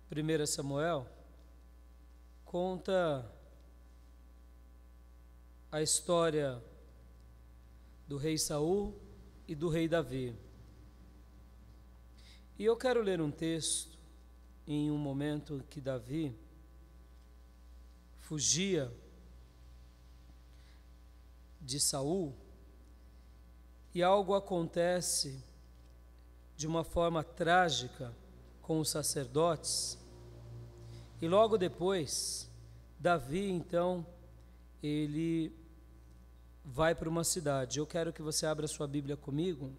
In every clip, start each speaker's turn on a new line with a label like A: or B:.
A: 1 Samuel conta a história do rei Saul e do rei Davi. E eu quero ler um texto em um momento que Davi fugia de Saul e algo acontece de uma forma trágica com os sacerdotes. E logo depois, Davi, então, ele vai para uma cidade. Eu quero que você abra sua Bíblia comigo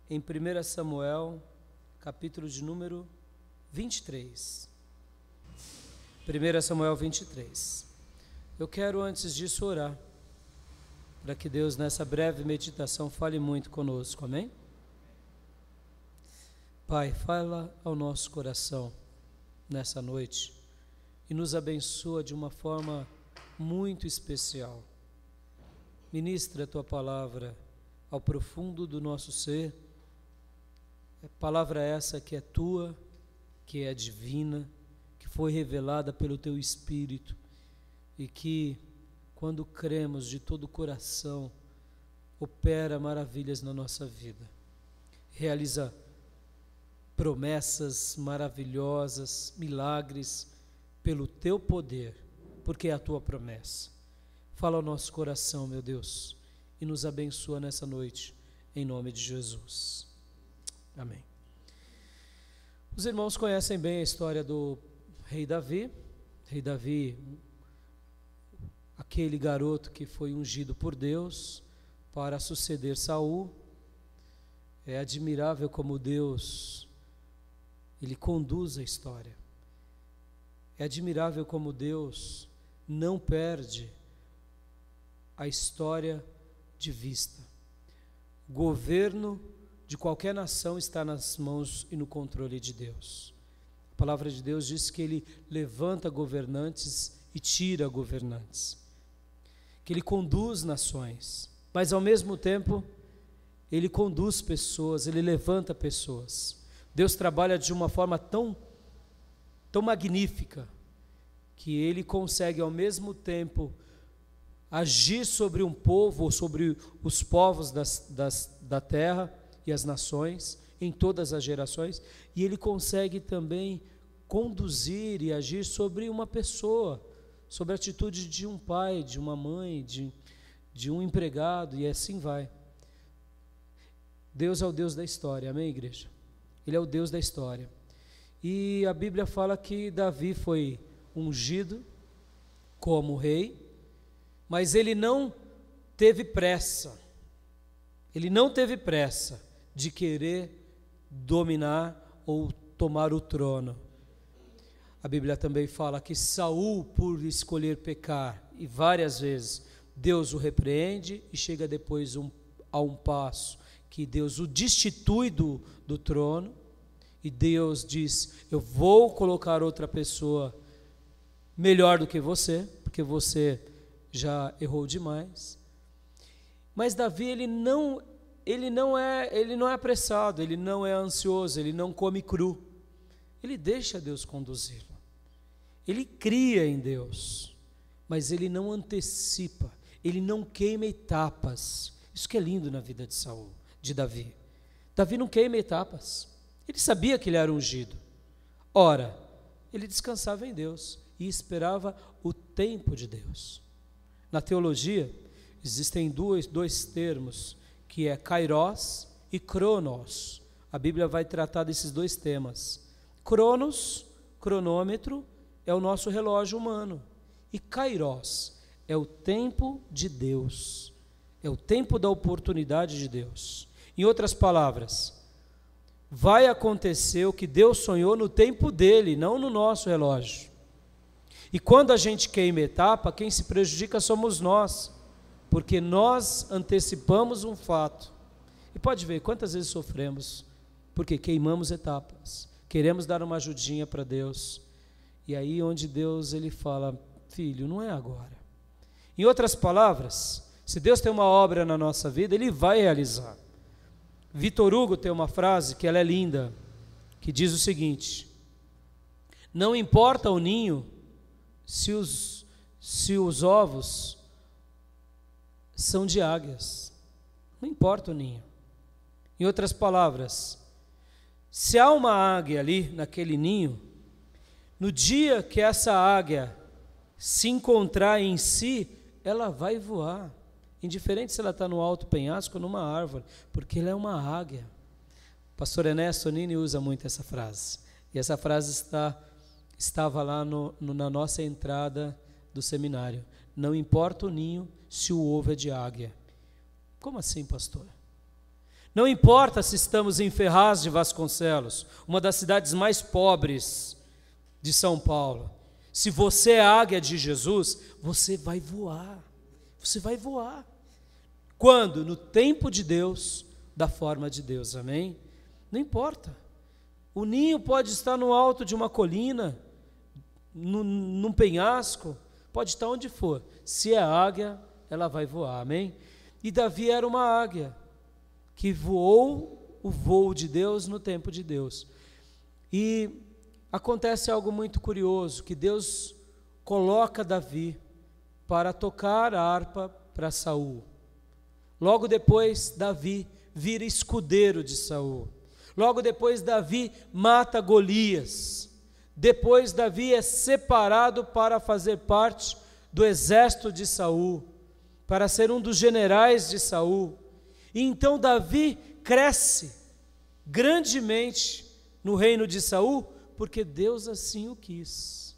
A: em 1 Samuel, capítulo de número 23. 1 Samuel 23. Eu quero, antes disso, orar, para que Deus, nessa breve meditação, fale muito conosco, amém? Pai, fala ao nosso coração nessa noite e nos abençoa de uma forma muito especial. Ministra a tua palavra ao profundo do nosso ser, palavra essa que é tua, que é divina, que foi revelada pelo teu Espírito e que, quando cremos de todo o coração, opera maravilhas na nossa vida, realiza promessas maravilhosas, milagres, pelo teu poder, porque é a tua promessa. Fala ao nosso coração, meu Deus, e nos abençoa nessa noite, em nome de Jesus. Amém. Os irmãos conhecem bem a história do rei Davi. Rei Davi, aquele garoto que foi ungido por Deus para suceder Saul. É admirável como Deus ele conduz a história. É admirável como Deus não perde a história de vista. O governo de qualquer nação está nas mãos e no controle de Deus. A palavra de Deus diz que Ele levanta governantes e tira governantes, que Ele conduz nações, mas ao mesmo tempo Ele conduz pessoas, Ele levanta pessoas. Deus trabalha de uma forma tão magnífica que Ele consegue ao mesmo tempo agir sobre um povo, ou sobre os povos da terra e as nações, em todas as gerações, e Ele consegue também conduzir e agir sobre uma pessoa, sobre a atitude de um pai, de uma mãe, de um empregado, e assim vai. Deus é o Deus da história, amém, igreja? Ele é o Deus da história. E a Bíblia fala que Davi foi ungido como rei, mas ele não teve pressa. Ele não teve pressa de querer dominar ou tomar o trono. A Bíblia também fala que Saul, por escolher pecar, e várias vezes Deus o repreende e chega depois a um passo que Deus o destitui do trono, e Deus diz: eu vou colocar outra pessoa melhor do que você, porque você já errou demais. Mas Davi, ele não é apressado, ele não é ansioso, ele não come cru, ele deixa Deus conduzi-lo, ele cria em Deus, mas ele não antecipa, ele não queima etapas. Isso que é lindo na vida de Davi. Davi não queima etapas. Ele sabia que ele era ungido. Ora, ele descansava em Deus e esperava o tempo de Deus. Na teologia, existem dois termos, que é kairos e cronos. A Bíblia vai tratar desses dois temas. Cronos, cronômetro, é o nosso relógio humano. E kairos é o tempo de Deus. É o tempo da oportunidade de Deus. Em outras palavras, vai acontecer o que Deus sonhou no tempo dele, não no nosso relógio. E quando a gente queima etapa, quem se prejudica somos nós, porque nós antecipamos um fato. E pode ver quantas vezes sofremos, porque queimamos etapas, queremos dar uma ajudinha para Deus, e aí onde Deus ele fala: filho, não é agora. Em outras palavras, se Deus tem uma obra na nossa vida, Ele vai realizar. Vitor Hugo tem uma frase que ela é linda, que diz o seguinte: Não importa o ninho, se os ovos são de águias. Não importa o ninho. Em outras palavras, se há uma águia ali naquele ninho, no dia que essa águia se encontrar em si, ela vai voar. Indiferente se ela está no alto penhasco ou numa árvore, porque ela é uma águia. O pastor Ernesto Nini usa muito essa frase. E essa frase estava lá na nossa entrada do seminário. Não importa o ninho, se o ovo é de águia. Como assim, pastor? Não importa se estamos em Ferraz de Vasconcelos, uma das cidades mais pobres de São Paulo. Se você é águia de Jesus, você vai voar. Você vai voar. Quando? No tempo de Deus, da forma de Deus, amém? Não importa. O ninho pode estar no alto de uma colina, num penhasco, pode estar onde for. Se é águia, ela vai voar, amém? E Davi era uma águia, que voou o voo de Deus no tempo de Deus. E acontece algo muito curioso, que Deus coloca Davi para tocar a harpa para Saul. Logo depois, Davi vira escudeiro de Saul. Logo depois, Davi mata Golias. Depois, Davi é separado para fazer parte do exército de Saul, para ser um dos generais de Saul. E então Davi cresce grandemente no reino de Saul, porque Deus assim o quis.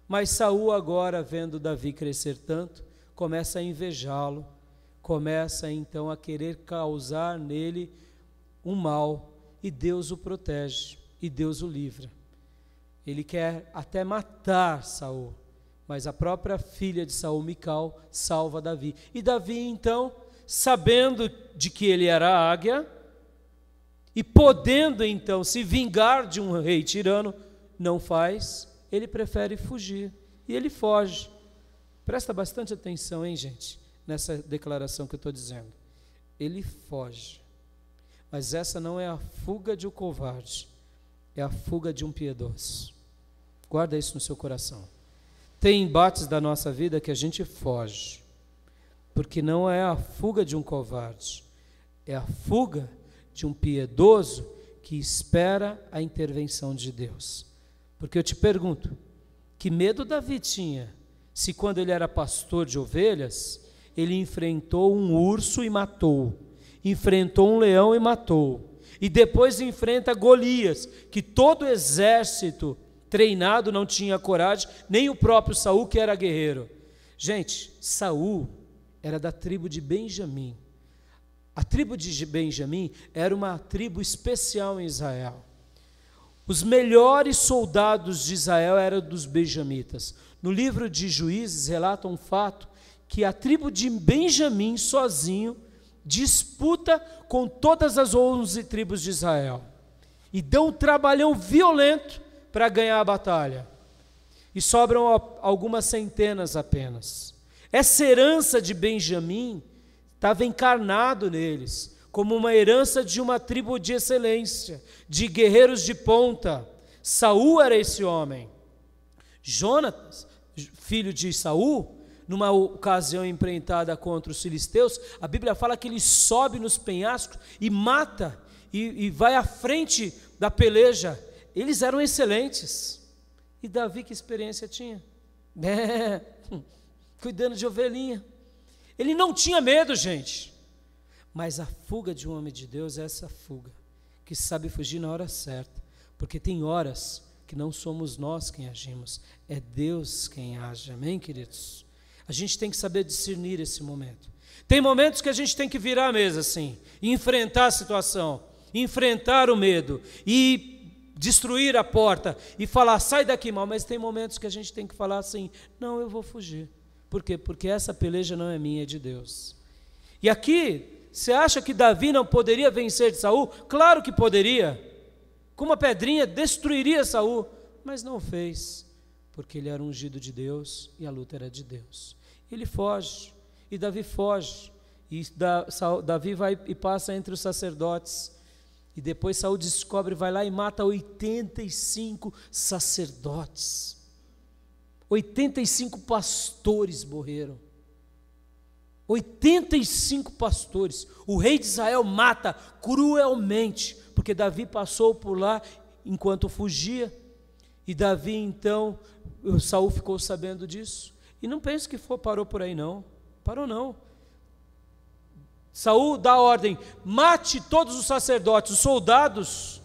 A: Mas Saul agora, vendo Davi crescer tanto, começa a invejá-lo, começa então a querer causar nele um mal, e Deus o protege, e Deus o livra. Ele quer até matar Saul, mas a própria filha de Saul, Mical, salva Davi. E Davi então, sabendo de que ele era águia, e podendo então se vingar de um rei tirano, não faz, ele prefere fugir, e ele foge. Presta bastante atenção, hein, gente, nessa declaração que eu estou dizendo. Ele foge, mas essa não é a fuga de um covarde, é a fuga de um piedoso. Guarda isso no seu coração. Tem embates da nossa vida que a gente foge, porque não é a fuga de um covarde, é a fuga de um piedoso que espera a intervenção de Deus. Porque eu te pergunto, que medo Davi tinha, se quando ele era pastor de ovelhas, ele enfrentou um urso e matou, enfrentou um leão e matou, e depois enfrenta Golias, que todo o exército treinado não tinha coragem, nem o próprio Saul, que era guerreiro. Gente, Saul era da tribo de Benjamim. A tribo de Benjamim era uma tribo especial em Israel. Os melhores soldados de Israel eram dos benjamitas. No livro de Juízes relata um fato, que a tribo de Benjamim sozinho disputa com todas as 11 tribos de Israel. E dão um trabalhão violento para ganhar a batalha. E sobram algumas centenas apenas. Essa herança de Benjamim estava encarnado neles, como uma herança de uma tribo de excelência, de guerreiros de ponta. Saul era esse homem. Jonatas, filho de Saul, numa ocasião empreitada contra os filisteus, a Bíblia fala que ele sobe nos penhascos e mata, e vai à frente da peleja. Eles eram excelentes. E Davi, que experiência tinha? Cuidando de ovelhinha. Ele não tinha medo, gente. Mas a fuga de um homem de Deus é essa fuga, que sabe fugir na hora certa. Porque tem horas que não somos nós quem agimos, é Deus quem age. Amém, queridos? A gente tem que saber discernir esse momento. Tem momentos que a gente tem que virar a mesa assim, e enfrentar a situação, enfrentar o medo, e destruir a porta, e falar, sai daqui, mal. Mas tem momentos que a gente tem que falar assim, não, eu vou fugir. Por quê? Porque essa peleja não é minha, é de Deus. E aqui, você acha que Davi não poderia vencer de Saul? Claro que poderia. Com uma pedrinha destruiria Saul, mas não fez, porque ele era ungido de Deus e a luta era de Deus. Ele foge, e Davi foge, e Davi vai e passa entre os sacerdotes, E depois Saul descobre, vai lá e mata 85 sacerdotes. 85 pastores morreram. 85 pastores. O rei de Israel mata cruelmente, porque Davi passou por lá enquanto fugia. E Davi então, Saul ficou sabendo disso. E não pense que parou por aí não. Parou não. Saul dá ordem, mate todos os sacerdotes, os soldados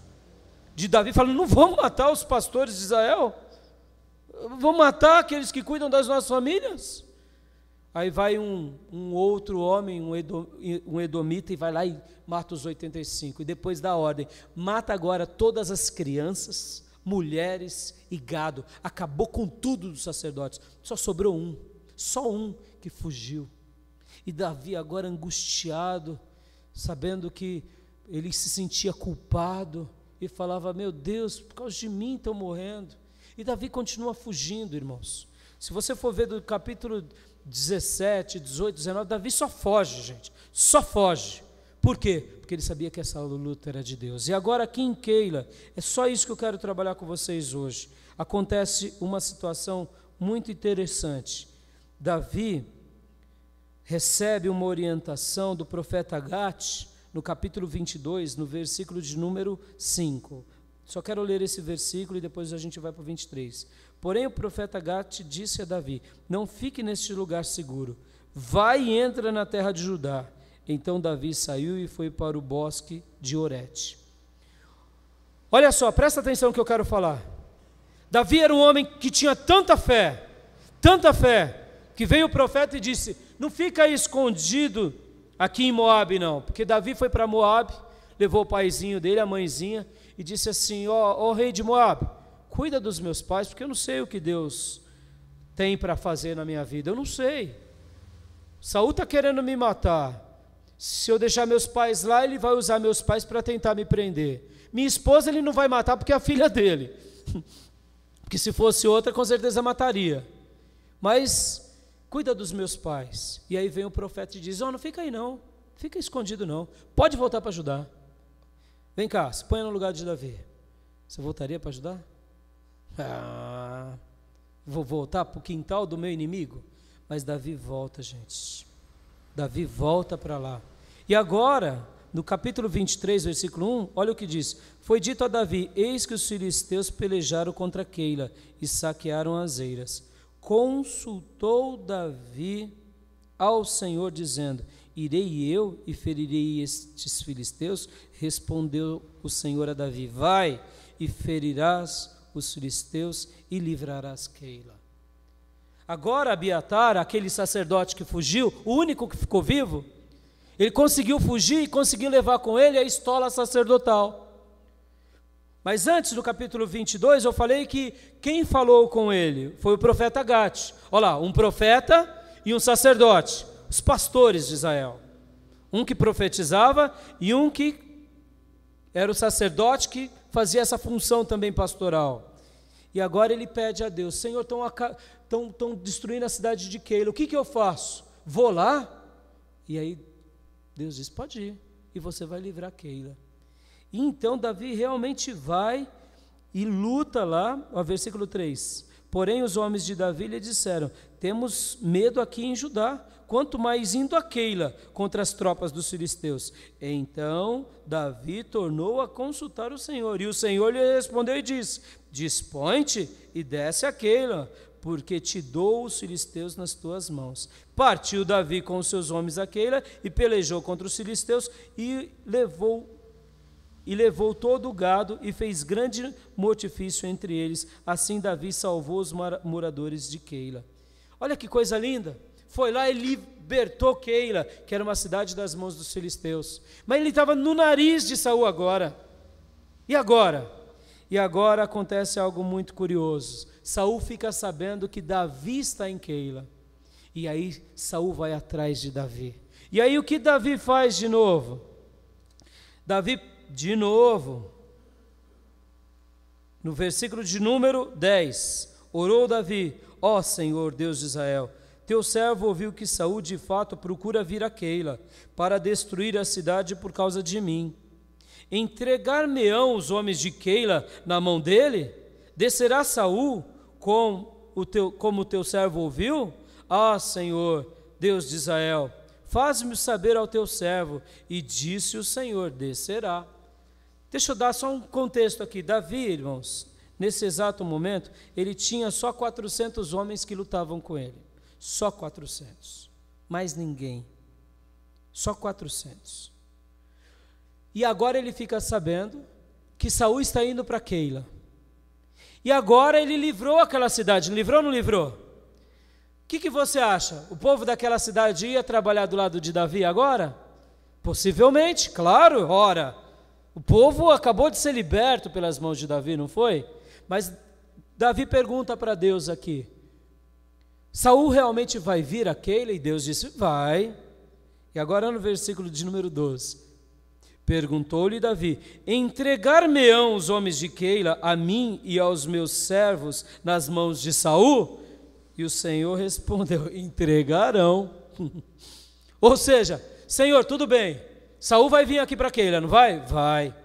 A: de Davi, falando, não vamos matar os pastores de Israel? Vamos matar aqueles que cuidam das nossas famílias? Aí vai um outro homem, um edomita, e vai lá e mata os 85. E depois dá ordem, mata agora todas as crianças, mulheres e gado. Acabou com tudo dos sacerdotes. Só sobrou um, só um que fugiu. E Davi agora angustiado, sabendo que ele se sentia culpado, e falava, meu Deus, por causa de mim estão morrendo. E Davi continua fugindo, irmãos. Se você for ver do capítulo 17, 18, 19, Davi só foge, gente, só foge. Por quê? Porque ele sabia que essa luta era de Deus. E agora aqui em Keila, é só isso que eu quero trabalhar com vocês hoje. Acontece uma situação muito interessante. Davi recebe uma orientação do profeta Gate, no capítulo 22, no versículo de número 5. Só quero ler esse versículo e depois a gente vai para o 23. Porém o profeta Gate disse a Davi, não fique neste lugar seguro, vai e entra na terra de Judá. Então Davi saiu e foi para o bosque de Orete. Olha só, presta atenção no que eu quero falar. Davi era um homem que tinha tanta fé, que veio o profeta e disse, não fica aí escondido aqui em Moabe não, porque Davi foi para Moabe, levou o paizinho dele, a mãezinha, e disse assim, ó rei de Moabe, cuida dos meus pais, porque eu não sei o que Deus tem para fazer na minha vida, eu não sei. Saul está querendo me matar, se eu deixar meus pais lá, ele vai usar meus pais para tentar me prender. Minha esposa ele não vai matar porque é a filha dele, porque se fosse outra com certeza mataria, mas cuida dos meus pais. E aí vem o profeta e diz, não fica aí não, fica escondido não, pode voltar para ajudar. Vem cá, se põe no lugar de Davi, você voltaria para ajudar? Vou voltar para o quintal do meu inimigo? Mas Davi volta, gente, Davi volta para lá. E agora, no capítulo 23, versículo 1, olha o que diz, foi dito a Davi, eis que os filisteus pelejaram contra Keila e saquearam as eiras. Consultou Davi ao Senhor, dizendo, irei eu e ferirei estes filisteus? Respondeu o Senhor a Davi, vai e ferirás os filisteus e livrarás Keila. Agora Abiatar, aquele sacerdote que fugiu, o único que ficou vivo, ele conseguiu fugir e conseguiu levar com ele a estola sacerdotal. Mas antes do capítulo 22, eu falei que quem falou com ele foi o profeta Gate. Olha lá, um profeta e um sacerdote, os pastores de Israel. Um que profetizava e um que era o sacerdote que fazia essa função também pastoral. E agora ele pede a Deus, Senhor, estão destruindo a cidade de Keila, o que eu faço? Vou lá? E aí Deus diz, pode ir, e você vai livrar Keila. E então Davi realmente vai e luta lá, ó, versículo 3. Porém os homens de Davi lhe disseram, temos medo aqui em Judá, quanto mais indo a Keila contra as tropas dos filisteus. Então Davi tornou a consultar o Senhor, e o Senhor lhe respondeu e disse, dispõe-te e desce a Keila, porque te dou os filisteus nas tuas mãos. Partiu Davi com os seus homens a Keila e pelejou contra os filisteus e levou todo o gado e fez grande mortifício entre eles. Assim Davi salvou os moradores de Keila. Olha que coisa linda. Foi lá e libertou Keila, que era uma cidade das mãos dos filisteus. Mas ele estava no nariz de Saul agora. E agora? E agora acontece algo muito curioso. Saul fica sabendo que Davi está em Keila. E aí Saul vai atrás de Davi. E aí o que Davi faz de novo? Davi, de novo, no versículo de número 10, orou Davi, ó Senhor Deus de Israel, teu servo ouviu que Saul de fato procura vir a Keila, para destruir a cidade por causa de mim. Entregar-me-ão os homens de Keila na mão dele? Descerá Saul como o teu servo ouviu? Ah, Senhor, Deus de Israel, faz-me saber ao teu servo. E disse o Senhor: descerá. Deixa eu dar só um contexto aqui. Davi, irmãos, nesse exato momento, ele tinha só 400 homens que lutavam com ele. Só 400. Mais ninguém. Só 400. E agora ele fica sabendo que Saul está indo para Keila. E agora ele livrou aquela cidade. Livrou ou não livrou? O que você acha? O povo daquela cidade ia trabalhar do lado de Davi agora? Possivelmente, claro, ora. O povo acabou de ser liberto pelas mãos de Davi, não foi? Mas Davi pergunta para Deus aqui: Saul realmente vai vir a Keila? E Deus disse: vai. E agora no versículo de número 12: perguntou-lhe Davi: entregar-me-ão os homens de Keila a mim e aos meus servos nas mãos de Saul? E o Senhor respondeu: entregarão. Ou seja, Senhor, tudo bem, Saul vai vir aqui para Keila, não vai? Vai.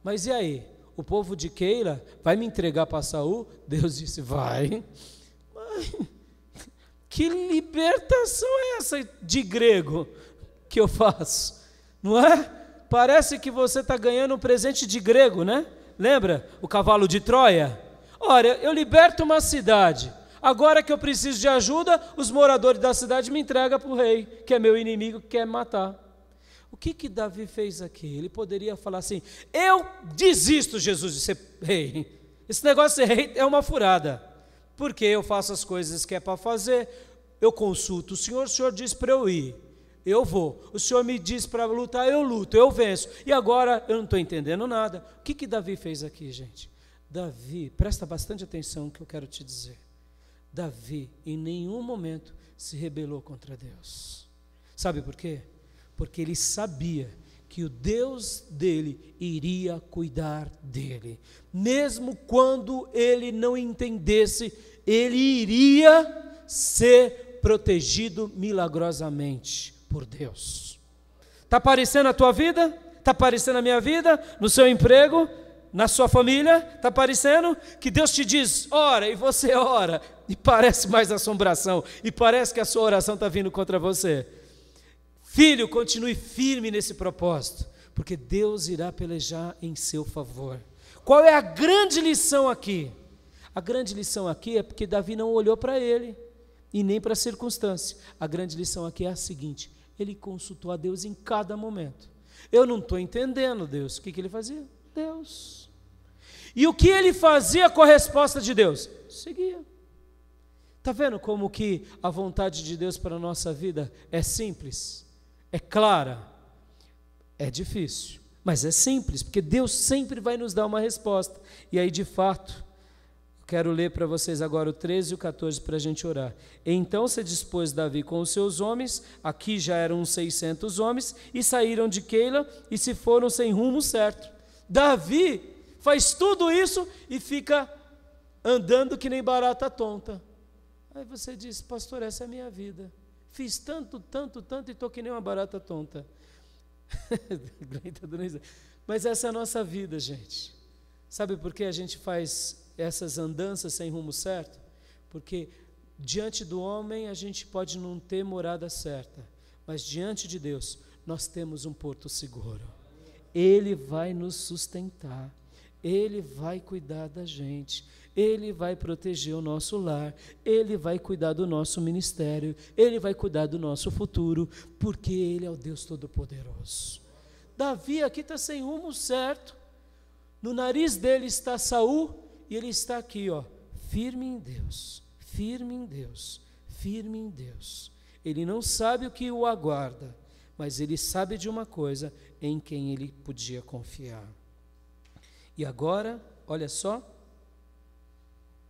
A: Mas e aí? O povo de Keila vai me entregar para Saul? Deus disse: vai. Que libertação é essa de grego que eu faço? Não é? Parece que você está ganhando um presente de grego, né? Lembra o cavalo de Troia? Olha, eu liberto uma cidade. Agora que eu preciso de ajuda, os moradores da cidade me entregam para o rei, que é meu inimigo, que quer me matar. O que Davi fez aqui? Ele poderia falar assim: eu desisto, Jesus, de ser rei. Esse negócio de ser rei é uma furada. Porque eu faço as coisas que é para fazer, eu consulto o Senhor diz para eu ir, eu vou. O Senhor me diz para lutar, eu luto, eu venço. E agora eu não estou entendendo nada. O que Davi fez aqui, gente? Davi, presta bastante atenção no que eu quero te dizer. Davi, em nenhum momento, se rebelou contra Deus. Sabe por quê? Porque ele sabia que o Deus dele iria cuidar dele. Mesmo quando ele não entendesse, ele iria ser protegido milagrosamente por Deus. Está aparecendo a tua vida? Está aparecendo a minha vida? No seu emprego? Na sua família? Está aparecendo? Que Deus te diz, ora, e você ora, e parece mais assombração, e parece que a sua oração está vindo contra você. Filho, continue firme nesse propósito, porque Deus irá pelejar em seu favor. Qual é a grande lição aqui? A grande lição aqui é porque Davi não olhou para ele, e nem para a circunstância. A grande lição aqui é a seguinte: ele consultou a Deus em cada momento. Eu não estou entendendo, Deus. O que ele fazia? Deus. E o que ele fazia com a resposta de Deus? Seguia. Está vendo como que a vontade de Deus para a nossa vida é simples? É clara? É difícil, mas é simples, porque Deus sempre vai nos dar uma resposta. E aí, de fato, quero ler para vocês agora o 13 e o 14 para a gente orar. Então se dispôs Davi com os seus homens, aqui já eram uns 600 homens, e saíram de Keila e se foram sem rumo certo. Davi faz tudo isso e fica andando que nem barata tonta. Aí você diz: pastor, essa é a minha vida. Fiz tanto e estou que nem uma barata tonta. Mas essa é a nossa vida, gente. Sabe por que a gente faz essas andanças sem rumo certo? Porque diante do homem a gente pode não ter morada certa, mas diante de Deus nós temos um porto seguro. Ele vai nos sustentar, Ele vai cuidar da gente, Ele vai proteger o nosso lar, Ele vai cuidar do nosso ministério, Ele vai cuidar do nosso futuro, porque Ele é o Deus Todo-Poderoso. Davi aqui está sem rumo certo, no nariz dele está Saul, e ele está aqui, ó, firme em Deus, firme em Deus, firme em Deus. Ele não sabe o que o aguarda, mas ele sabe de uma coisa em quem ele podia confiar. E agora, olha só,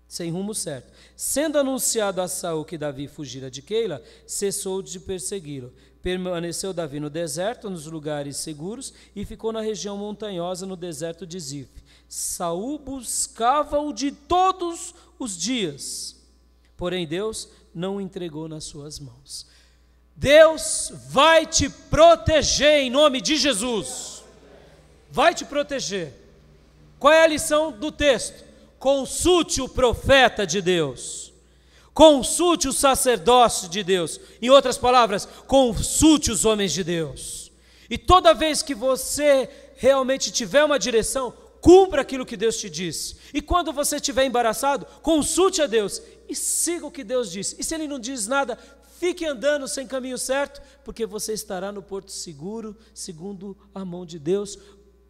A: sem rumo certo. Sendo anunciado a Saul que Davi fugira de Keila, cessou de persegui-lo. Permaneceu Davi no deserto, nos lugares seguros, e ficou na região montanhosa, no deserto de Zif. Saul buscava-o de todos os dias, porém Deus não o entregou nas suas mãos. Deus vai te proteger em nome de Jesus. vai te proteger. Qual é a lição do texto? Consulte o profeta de Deus. Consulte o sacerdócio de Deus. Em outras palavras, consulte os homens de Deus. E toda vez que você realmente tiver uma direção, cumpra aquilo que Deus te disse. E quando você estiver embaraçado, consulte a Deus e siga o que Deus disse. E se Ele não diz nada, fique andando sem caminho certo, porque você estará no porto seguro, segundo a mão de Deus.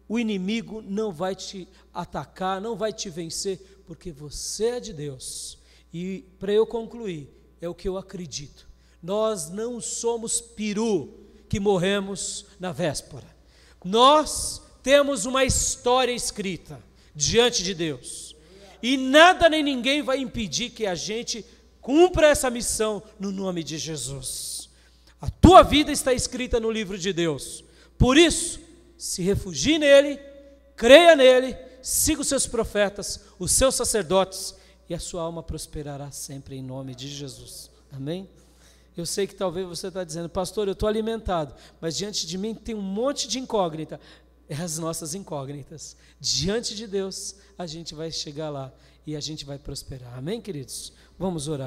A: O inimigo não vai te atacar, não vai te vencer, porque você é de Deus. E para eu concluir, é o que eu acredito. Nós não somos peru que morremos na véspera. Nós temos uma história escrita diante de Deus. E nada nem ninguém vai impedir que a gente cumpra essa missão no nome de Jesus. A tua vida está escrita no livro de Deus. Por isso, se refugie nele, creia nele, siga os seus profetas, os seus sacerdotes, e a sua alma prosperará sempre em nome de Jesus. Amém? Eu sei que talvez você está dizendo, pastor, eu estou alimentado, mas diante de mim tem um monte de incógnita. É as nossas incógnitas. Diante de Deus, a gente vai chegar lá e a gente vai prosperar. Amém, queridos? Vamos orar.